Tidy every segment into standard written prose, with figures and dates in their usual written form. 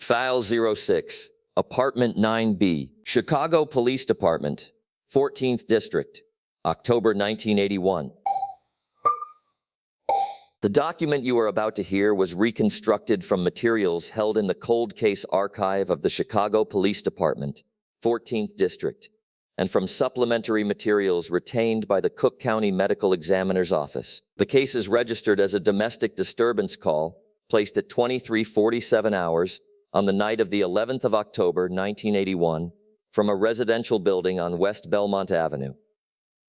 File 06, Apartment 9B, Chicago Police Department, 14th District, October 1981. The document you are about to hear was reconstructed from materials held in the Cold Case Archive of the Chicago Police Department, 14th District, and from supplementary materials retained by the Cook County Medical Examiner's Office. The case is registered as a domestic disturbance call, placed at 23:47 hours on the night of the 11th of October, 1981, from a residential building on West Belmont Avenue.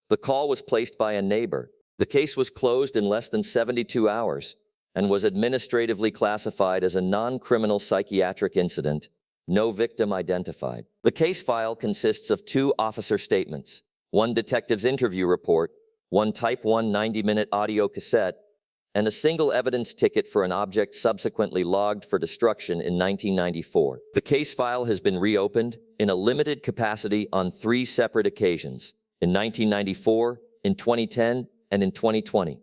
The call was placed by a neighbor. The case was closed in less than 72 hours and was administratively classified as a non-criminal psychiatric incident, no victim identified. The case file consists of 2 officer statements, 1 detective's interview report, 1 Type 1 90-minute audio cassette, and a single evidence ticket for an object subsequently logged for destruction in 1994. The case file has been reopened in a limited capacity on 3 separate occasions, in 1994, in 2010, and in 2020.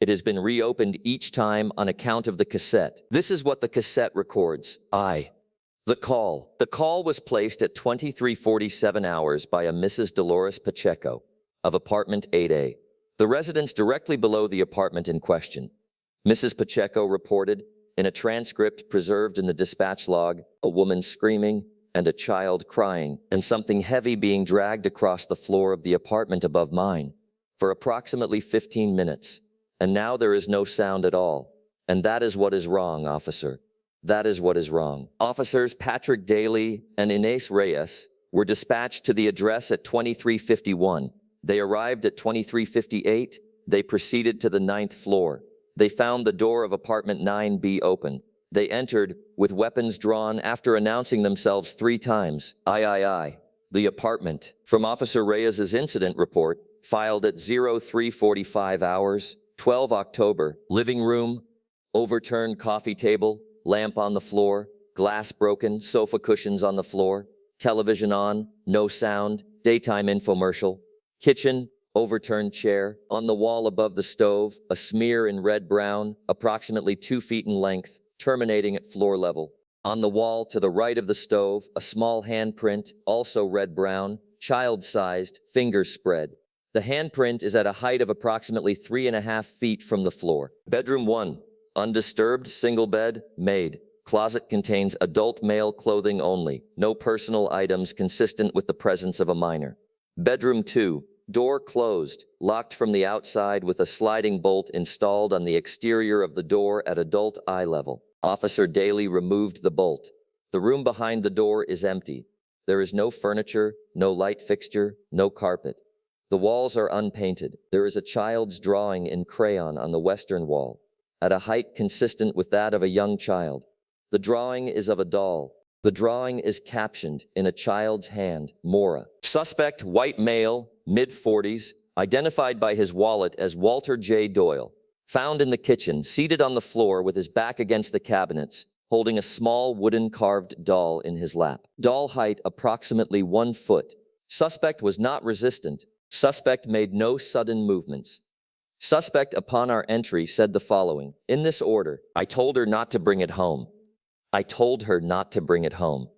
It has been reopened each time on account of the cassette. This is what the cassette records. The call. The call was placed at 23:47 hours by a Mrs. Dolores Pacheco of apartment 8A, the residence directly below the apartment in question. Mrs. Pacheco reported, in a transcript preserved in the dispatch log, a woman screaming and a child crying and something heavy being dragged across the floor of the apartment above mine for approximately 15 minutes. And now there is no sound at all. And that is what is wrong, officer. That is what is wrong. Officers Patrick Daly and Inés Reyes were dispatched to the address at 2351. They arrived at 2358. They proceeded to the 9th floor. They found the door of apartment 9B open. They entered with weapons drawn after announcing themselves 3 times. The apartment. From Officer Reyes's incident report, filed at 03:45 hours, 12 October, living room, overturned coffee table, lamp on the floor, glass broken, sofa cushions on the floor, television on, no sound, daytime infomercial, kitchen, overturned chair, on the wall above the stove, a smear in red-brown, approximately 2 feet in length, terminating at floor level. On the wall to the right of the stove, a small handprint, also red-brown, child-sized, fingers spread. The handprint is at a height of approximately 3.5 feet from the floor. Bedroom 1. Undisturbed, single bed, made. Closet contains adult male clothing only. No personal items consistent with the presence of a minor. Bedroom 2. Door closed, locked from the outside with a sliding bolt installed on the exterior of the door at adult eye level. Officer Daly removed the bolt. The room behind the door is empty. There is no furniture, no light fixture, no carpet. The walls are unpainted. There is a child's drawing in crayon on the western wall, at a height consistent with that of a young child. The drawing is of a doll. The drawing is captioned in a child's hand, Mura. Suspect, white male, mid-40s, identified by his wallet as Walter J. Doyle. Found in the kitchen, seated on the floor with his back against the cabinets, holding a small wooden carved doll in his lap. Doll height approximately 1 foot. Suspect was not resistant. Suspect made no sudden movements. Suspect, upon our entry, said the following, in this order: I told her not to bring it home. I told her not to bring it home.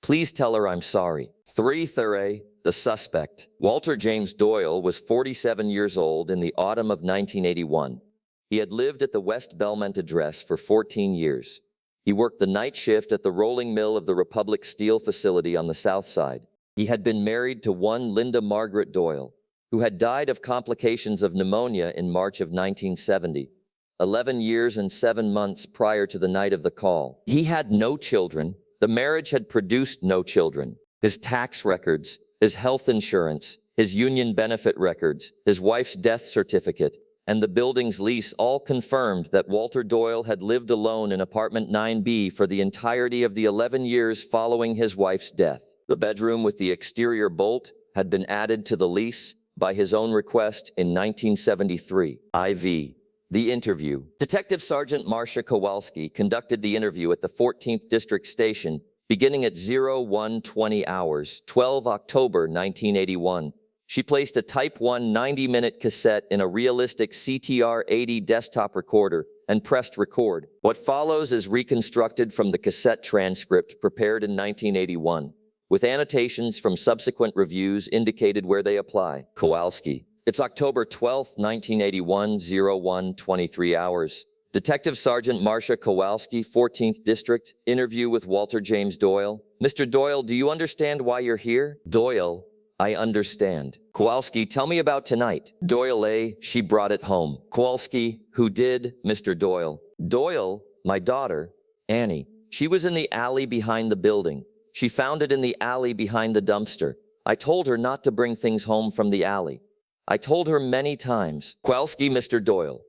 Please tell her I'm sorry. 3 Thuray, the suspect. Walter James Doyle was 47 years old in the autumn of 1981. He had lived at the West Belmont address for 14 years. He worked the night shift at the rolling mill of the Republic Steel facility on the south side. He had been married to one Linda Margaret Doyle, who had died of complications of pneumonia in March of 1970, 11 years and 7 months prior to the night of the call. He had no children. The marriage had produced no children. His tax records, his health insurance, his union benefit records, his wife's death certificate, and the building's lease all confirmed that Walter Doyle had lived alone in apartment 9B for the entirety of the 11 years following his wife's death. The bedroom with the exterior bolt had been added to the lease by his own request in 1973. IV. The interview. Detective Sergeant Marcia Kowalski conducted the interview at the 14th District Station beginning at 01:20 hours, 12 October 1981. She placed a Type 1 90-minute cassette in a realistic CTR-80 desktop recorder and pressed record. What follows is reconstructed from the cassette transcript prepared in 1981, with annotations from subsequent reviews indicated where they apply. Kowalski. It's October 12, 1981, 01:23 hours. Detective Sergeant Marcia Kowalski, 14th District, interview with Walter James Doyle. Mr. Doyle, do you understand why you're here? Doyle, I understand. Kowalski, tell me about tonight. Doyle A, she brought it home. Kowalski, who did, Mr. Doyle? Doyle, my daughter, Annie. She was in the alley behind the building. She found it in the alley behind the dumpster. I told her not to bring things home from the alley. I told her many times. Kowalski, Mr. Doyle.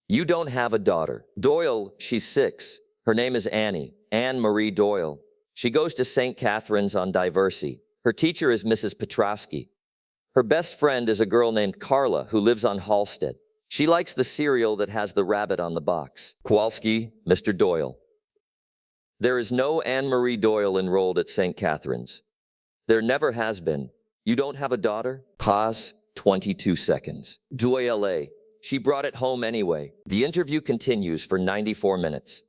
You don't have a daughter. Doyle, she's 6. Her name is Annie, Anne Marie Doyle. She goes to St. Catherine's on Diversey. Her teacher is Mrs. Petrosky. Her best friend is a girl named Carla who lives on Halsted. She likes the cereal that has the rabbit on the box. Kowalski, Mr. Doyle. There is no Anne Marie Doyle enrolled at St. Catherine's. There never has been. You don't have a daughter? Pause, 22 seconds. Doyle A. She brought it home anyway. The interview continues for 94 minutes.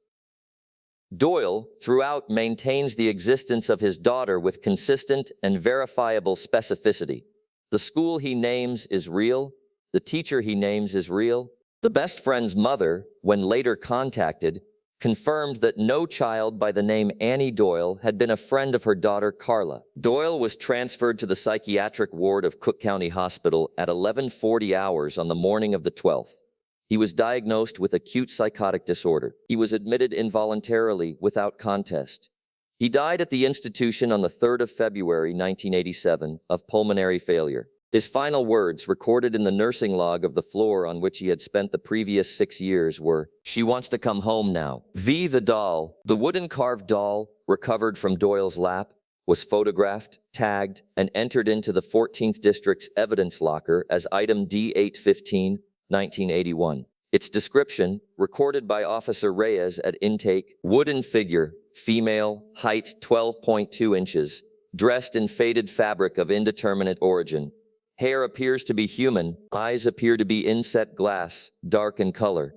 Doyle, throughout, maintains the existence of his daughter with consistent and verifiable specificity. The school he names is real. The teacher he names is real. The best friend's mother, when later contacted, confirmed that no child by the name Annie Doyle had been a friend of her daughter Carla. Doyle was transferred to the psychiatric ward of Cook County Hospital at 11:40 hours on the morning of the 12th. He was diagnosed with acute psychotic disorder. He was admitted involuntarily without contest. He died at the institution on the 3rd of February, 1987, of pulmonary failure. His final words, recorded in the nursing log of the floor on which he had spent the previous 6 years, were, "She wants to come home now." The doll, the wooden carved doll, recovered from Doyle's lap, was photographed, tagged, and entered into the 14th District's evidence locker as item D815, 1981. Its description, recorded by Officer Reyes at intake: wooden figure, female, height 12.2 inches, dressed in faded fabric of indeterminate origin. Hair appears to be human, eyes appear to be inset glass, dark in color.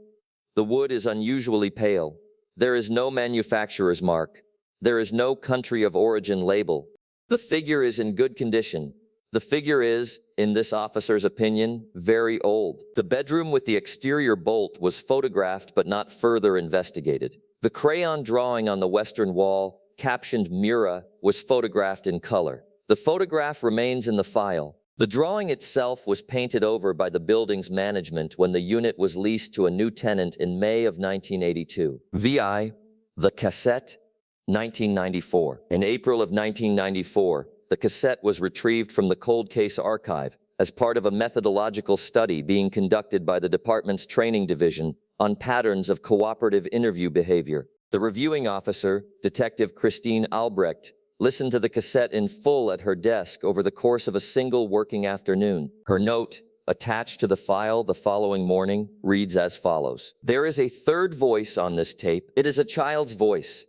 The wood is unusually pale. There is no manufacturer's mark. There is no country of origin label. The figure is in good condition. The figure is, in this officer's opinion, very old. The bedroom with the exterior bolt was photographed but not further investigated. The crayon drawing on the western wall, captioned Mura, was photographed in color. The photograph remains in the file. The drawing itself was painted over by the building's management when the unit was leased to a new tenant in May of 1982. The cassette, 1994. In April of 1994, the cassette was retrieved from the cold case archive as part of a methodological study being conducted by the department's training division on patterns of cooperative interview behavior. The reviewing officer, Detective Christine Albrecht, listened to the cassette in full at her desk over the course of a single working afternoon. Her note, attached to the file the following morning, reads as follows. There is a third voice on this tape. It is a child's voice.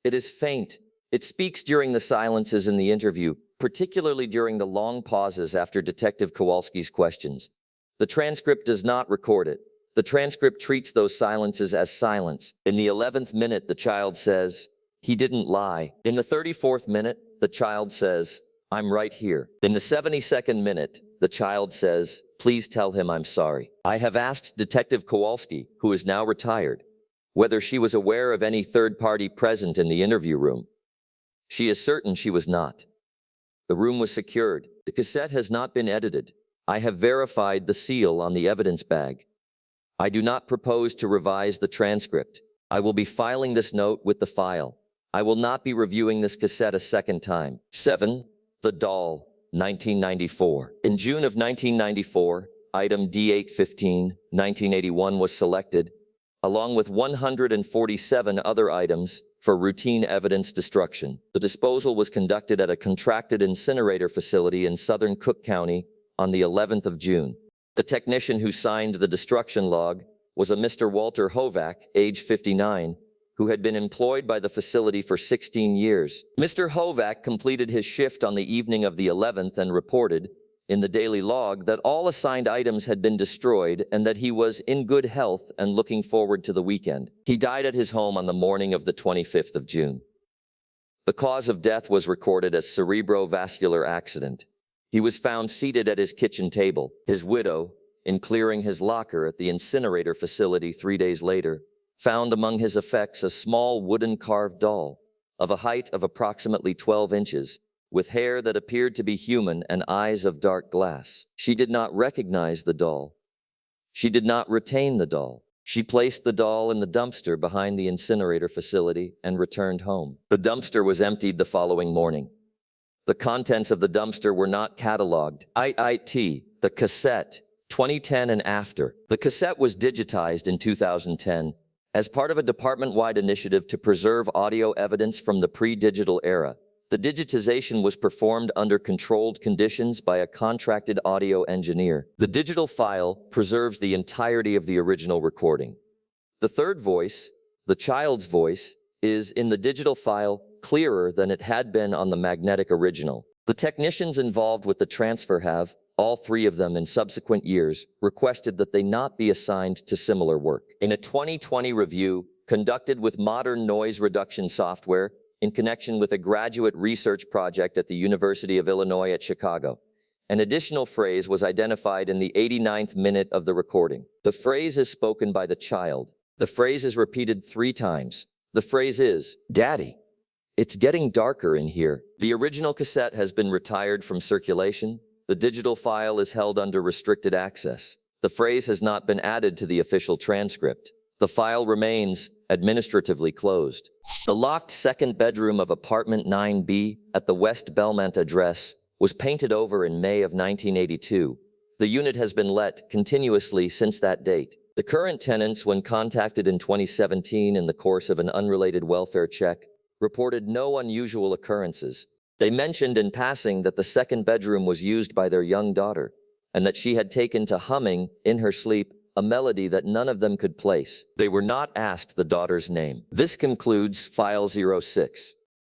It is faint. It speaks during the silences in the interview, particularly during the long pauses after Detective Kowalski's questions. The transcript does not record it. The transcript treats those silences as silence. In the 11th minute, the child says, "He didn't lie." In the 34th minute, the child says, "I'm right here." In the 72nd minute, the child says, "Please tell him I'm sorry." I have asked Detective Kowalski, who is now retired, whether she was aware of any third party present in the interview room. She is certain she was not. The room was secured. The cassette has not been edited. I have verified the seal on the evidence bag. I do not propose to revise the transcript. I will be filing this note with the file. I will not be reviewing this cassette a second time. 7. The doll, 1994. In June of 1994, item D815, 1981 was selected, along with 147 other items, for routine evidence destruction. The disposal was conducted at a contracted incinerator facility in southern Cook County on the 11th of June. The technician who signed the destruction log was a Mr. Walter Hovack, age 59, who had been employed by the facility for 16 years. Mr. Hovack completed his shift on the evening of the 11th and reported, in the daily log that all assigned items had been destroyed and that he was in good health and looking forward to the weekend. He died at his home on the morning of the 25th of June. The cause of death was recorded as cerebrovascular accident. He was found seated at his kitchen table. His widow, in clearing his locker at the incinerator facility 3 days later, found among his effects a small wooden carved doll of a height of approximately 12 inches, with hair that appeared to be human and eyes of dark glass. She did not recognize the doll. She did not retain the doll. She placed the doll in the dumpster behind the incinerator facility and returned home. The dumpster was emptied the following morning. The contents of the dumpster were not cataloged. The cassette, 2010 and after. The cassette was digitized in 2010 as part of a department-wide initiative to preserve audio evidence from the pre-digital era. The digitization was performed under controlled conditions by a contracted audio engineer. The digital file preserves the entirety of the original recording. The third voice, the child's voice, is, in the digital file, clearer than it had been on the magnetic original. The technicians involved with the transfer have, all three of them in subsequent years, requested that they not be assigned to similar work. In a 2020 review conducted with modern noise reduction software in connection with a graduate research project at the University of Illinois at Chicago, an additional phrase was identified in the 89th minute of the recording. The phrase is spoken by the child. The phrase is repeated 3 times. The phrase is, "Daddy, it's getting darker in here." The original cassette has been retired from circulation. The digital file is held under restricted access. The phrase has not been added to the official transcript. The file remains administratively closed. The locked second bedroom of apartment 9B at the West Belmont address was painted over in May of 1982. The unit has been let continuously since that date. The current tenants, when contacted in 2017 in the course of an unrelated welfare check, reported no unusual occurrences. They mentioned in passing that the second bedroom was used by their young daughter, and that she had taken to humming, in her sleep, a melody that none of them could place. They were not asked the daughter's name. This concludes File 06.